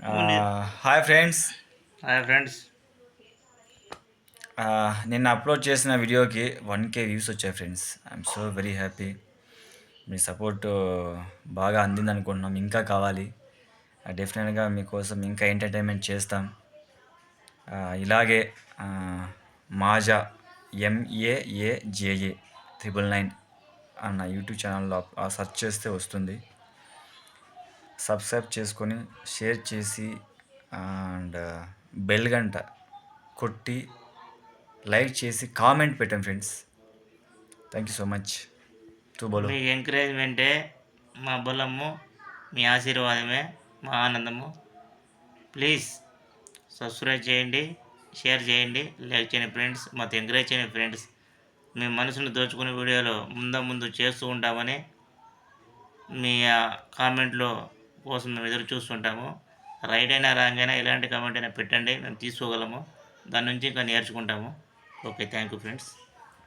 Hi friends. Hi friends. నిన్న upload చేసిన వీడియోకి 1K వ్యూస్ వచ్చాయి friends. I'm so very happy. Me support బాగా అందింది అనుకుంటున్నాం. ఇంకా కావాలి. డెఫినెట్గా మీకోసం ఇంకా ఎంటర్టైన్మెంట్ చేస్తాం. ఇలాగే మాజా MAAJA 999 అన్న యూట్యూబ్ ఛానల్లో సెర్చ్ చేస్తే వస్తుంది. సబ్స్క్రైబ్ చేసుకొని షేర్ చేసి అండ్ బెల్ గంట కొట్టి లైక్ చేసి కామెంట్ పెట్టండి friends. Thank you so much. తూ బోలో. మీ ఎంకరేజ్మెంటే మా బలము, మీ ఆశీర్వాదమే మా ఆనందము. ప్లీజ్ సబ్స్క్రైబ్ చేయండి, షేర్ చేయండి, లైక్ చేయండి ఫ్రెండ్స్. మాకు ఎంకరేజ్ చేయండి ఫ్రెండ్స్. మీ మనసును దోచుకునే వీడియోలు ముందు చేస్తూ ఉంటామని మీ కామెంట్లో కోసం మేము ఎదురు చూస్తుంటాము. రైట్ అయినా రాంగ్ అయినా ఎలాంటి కామెంట్ అయినా పెట్టండి, మేము తీసుకోగలము. దాని నుంచి ఇంకా నేర్చుకుంటాము. Okay, thank you friends.